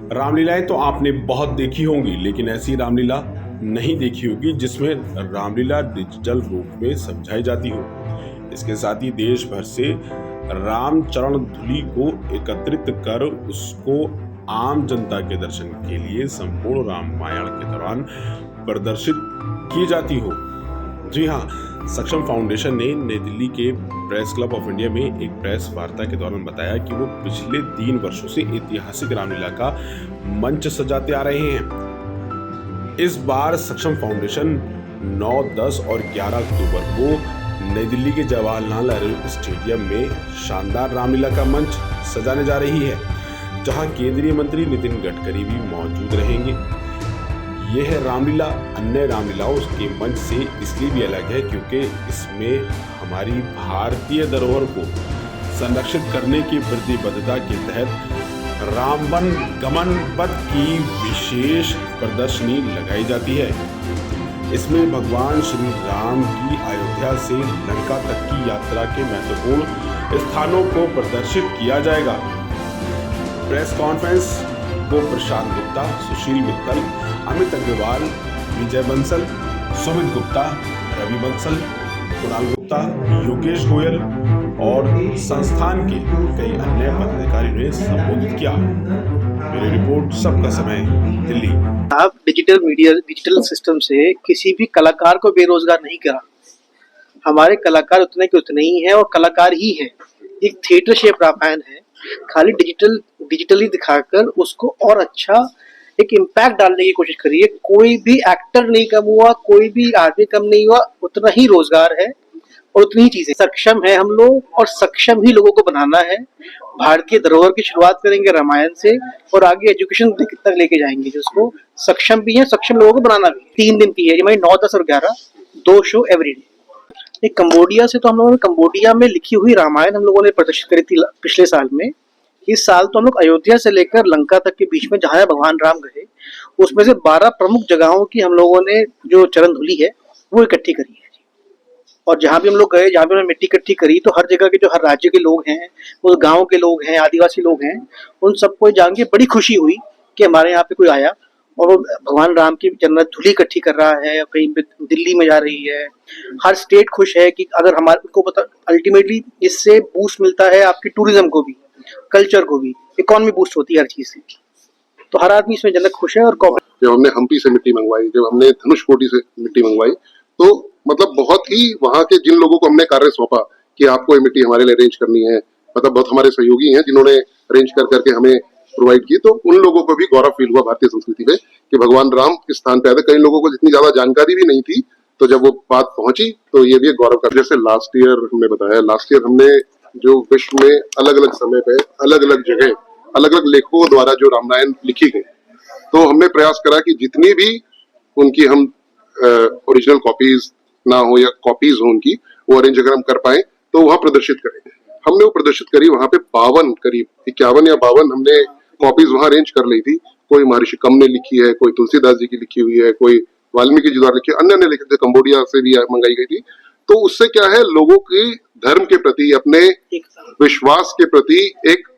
रामलीलाएं तो आपने बहुत देखी होंगी, लेकिन ऐसी रामलीला नहीं देखी होगी जिसमें रामलीला डिजिटल रूप में समझाई जाती हो। इसके साथ ही देश भर से रामचरण धुली को एकत्रित कर उसको आम जनता के दर्शन के लिए संपूर्ण रामायण के दौरान प्रदर्शित की जाती हो। जी हाँ, सक्षम फाउंडेशन ने नई दिल्ली के प्रेस क्लब ऑफ इंडिया में एक प्रेस वार्ता के दौरान बताया कि वो पिछले 3 वर्षों से ऐतिहासिक रामलीला का मंच सजाते आ रहे हैं। इस बार सक्षम फाउंडेशन 9, 10 और 11 अक्टूबर को नई दिल्ली के जवाहरलाल नेहरू स्टेडियम में शानदार रामलीला का मंच सजाने जा रही है, जहां केंद्रीय मंत्री नितिन गडकरी भी मौजूद रहेंगे। यह रामलीला अन्य रामलीलाओं के मंच से इसलिए भी अलग है क्योंकि इसमें हमारी भारतीय धरोहर को संरक्षित करने की प्रतिबद्धता के तहत रामवन गमन पथ की विशेष प्रदर्शनी लगाई जाती है। इसमें भगवान श्री राम की अयोध्या से लंका तक की यात्रा के महत्वपूर्ण स्थानों को प्रदर्शित किया जाएगा। प्रेस कॉन्फ्रेंस को प्रशांत गुप्ता, सुशील मित्तल, अमित अग्रवाल, विजय बंसल, सुमित गुप्ता, रवि बंसल, कुणाल गुप्ता, योगेश गोयल और संस्थान के कई अन्य पदाधिकारियों ने संबोधित किया। मेरी रिपोर्ट, सबका समय, दिल्ली। आप डिजिटल सिस्टम से किसी भी कलाकार को बेरोजगार नहीं करा। हमारे कलाकार उतने के उतने ही हैं और कलाकार ही हैं। एक थिएटर शेप रामायण है, खाली डिजिटली दिखाकर उसको और अच्छा एक इम्पैक्ट डालने की कोशिश करिए। कोई भी एक्टर नहीं कम हुआ, कोई भी आदमी कम नहीं हुआ, उतना ही रोजगार है और उतनी ही चीजें। सक्षम है हम लोग और सक्षम ही लोगों को बनाना है। भारतीय धरोहर की शुरुआत करेंगे रामायण से और आगे एजुकेशन तक लेके जाएंगे, जिसको सक्षम भी है, सक्षम लोगों को बनाना भी। 3 दिन की है हमारी, 9, 10 और 11 2 शो एवरीडे। कंबोडिया से तो हम लोगों ने कंबोडिया में लिखी हुई रामायण हम लोगों ने प्रदर्शित करी थी पिछले साल में। इस साल तो हम लोग अयोध्या से लेकर लंका तक के बीच में जहां भगवान राम गए, उसमें से 12 प्रमुख जगहों की हम लोगों ने जो चरण धुली है वो इकट्ठी करी है। और जहां भी हम लोग गए, जहां भी हमने मिट्टी इकट्ठी करी, तो हर जगह के जो हर राज्य के लोग हैं, उस गांव के लोग हैं, आदिवासी लोग हैं, उन सबको जान के बड़ी खुशी हुई कि हमारे यहाँ पे कोई आया और वो भगवान राम की जन्नत धुली इकट्ठी कर रहा है, कहीं पे दिल्ली में जा रही है। हर स्टेट खुश है कि अगर हमारे को पता, अल्टीमेटली इससे बूस्ट मिलता है आपकी टूरिज्म को भी, कल्चर को भी, इकोनॉमी बूस्ट होती है हर चीज से। तो हर आदमी इसमें जन्नत खुश है। और जब हमने हम्पी से मिट्टी मंगवाई, जब हमने धनुषकोटी से मिट्टी मंगवाई, तो मतलब बहुत ही वहां के जिन लोगों को हमने कार्य सौंपा कि आपको ये मिट्टी हमारे लिए अरेंज करनी है, मतलब बहुत हमारे सहयोगी हैं जिन्होंने अरेंज कर करके हमें प्रोवाइड की, तो उन लोगों को भी गौरव फील हुआ भारतीय संस्कृति में कि भगवान राम इस स्थान पे आए थे। कई लोगों को जितनी ज्यादा जानकारी भी नहीं थी, तो जब वो बात पहुंची तो ये भी एक गौरव का। जैसे लास्ट ईयर हमने बताया, लास्ट ईयर हमने जो विश्व में अलग अलग समय पे अलग अलग जगह अलग अलग लेखकों द्वारा जो रामायण लिखी गई, तो हमने प्रयास करा कि जितनी भी उनकी हम ओरिजिनल कॉपीज ना हो या कॉपीज हो उनकी, वो अरेंज अगर हम कर पाए तो वहां प्रदर्शित करें। हमने वो प्रदर्शित करी, वहां पे 52 करीब 51 या 52 हमने कॉपीज वहां अरेंज कर ली थी। कोई महर्षि कम ने लिखी है, कोई तुलसीदास जी की लिखी हुई है, कोई वाल्मीकि जी द्वारा लिखी है, अन्य ने लिखी थी, कंबोडिया से भी मंगाई गई थी। तो उससे क्या है, लोगों की धर्म के प्रति, अपने विश्वास के प्रति एक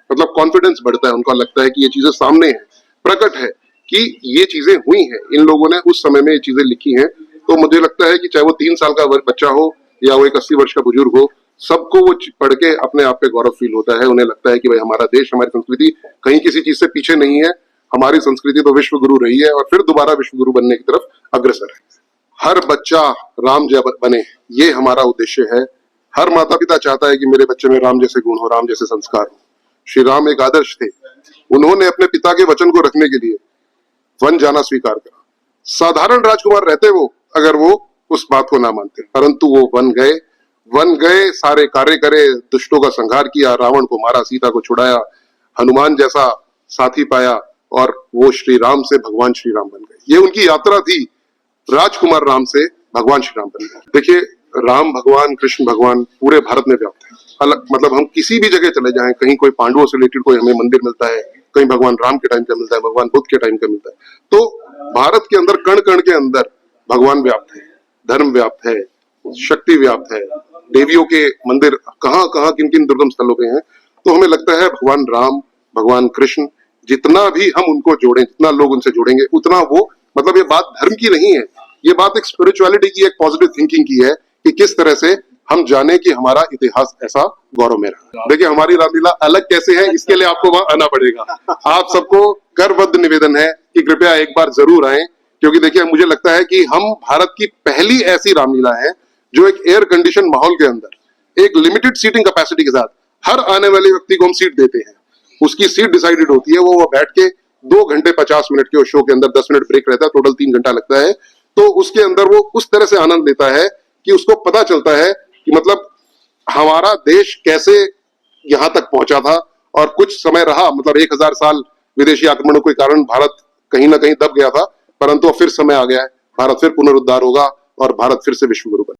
मतलब कॉन्फिडेंस बढ़ता है। उनको लगता है कि ये चीजें सामने है, प्रकट है कि ये चीजें हुई हैं, इन लोगों ने उस समय में ये चीजें लिखी हैं। तो मुझे लगता है कि चाहे वो 3 साल का बच्चा हो या वो एक 80 वर्ष का बुजुर्ग हो, सबको वो पढ़ के अपने आप पे गौरव फील होता है। उन्हें लगता है कि भाई हमारा देश, हमारी संस्कृति कहीं किसी चीज से पीछे नहीं है। हमारी संस्कृति तो विश्व गुरु रही है और फिर दोबारा विश्व गुरु बनने की तरफ अग्रसर है। हर बच्चा राम जैसा बने, ये हमारा उद्देश्य है। हर माता पिता चाहता है कि मेरे बच्चे में राम जैसे गुण हो, राम जैसे संस्कार हो। श्री राम एक आदर्श थे। उन्होंने अपने पिता के वचन को रखने के लिए वन जाना स्वीकार करा। साधारण राजकुमार रहते वो, अगर वो उस बात को ना मानते, परंतु वो वन गए, सारे कार्य करे, दुष्टों का संहार किया, रावण को मारा, सीता को छुड़ाया, हनुमान जैसा साथी पाया और वो श्री राम से भगवान श्री राम बन गए। ये उनकी यात्रा थी, राजकुमार राम से भगवान श्री राम बन गए। देखिए, राम भगवान, कृष्ण भगवान पूरे भारत में व्याप्त है। अलग मतलब हम किसी भी जगह चले जाएं, कहीं कोई पांडवों से रिलेटेड कोई हमें मंदिर मिलता है, कहीं भगवान राम के टाइम का मिलता है, भगवान बुद्ध के टाइम का मिलता है। तो भारत के अंदर कण कण के अंदर भगवान व्याप्त है, धर्म व्याप्त है, शक्ति व्याप्त है, देवियों के मंदिर कहाँ कहाँ किन किन दुर्गम स्थलों पे हैं। तो हमें लगता है भगवान राम, भगवान कृष्ण जितना भी हम उनको जोड़ें, जितना लोग उनसे जोड़ेंगे, उतना वो मतलब ये बात धर्म की नहीं है, ये बात एक स्पिरिचुअलिटी की, एक पॉजिटिव थिंकिंग की है कि किस तरह से हम जाने कि हमारा इतिहास ऐसा गौरव में रहा। देखिए हमारी रामलीला अलग कैसे है, इसके लिए आपको वहां आना पड़ेगा। आप सबको करबद्ध निवेदन है कि कृपया एक बार जरूर आएं, क्योंकि देखिए मुझे लगता है कि हम भारत की पहली ऐसी रामलीला है जो एक एयर कंडीशन माहौल के अंदर एक लिमिटेड सीटिंग कैपेसिटी के साथ हर आने वाले व्यक्ति को हम सीट देते हैं। उसकी सीट डिसाइडेड होती है, वो बैठ के 2 घंटे 50 मिनट के शो के अंदर 10 मिनट ब्रेक रहता है, टोटल 3 घंटा लगता है। तो उसके अंदर वो उस तरह से आनंद लेता है कि उसको पता चलता है कि मतलब हमारा देश कैसे यहाँ तक पहुंचा था, और कुछ समय रहा, मतलब 1000 साल विदेशी आक्रमणों के कारण भारत कहीं ना कहीं दब गया था, परंतु अब फिर समय आ गया है, भारत फिर पुनरुद्धार होगा और भारत फिर से विश्व गुरु बनेगा।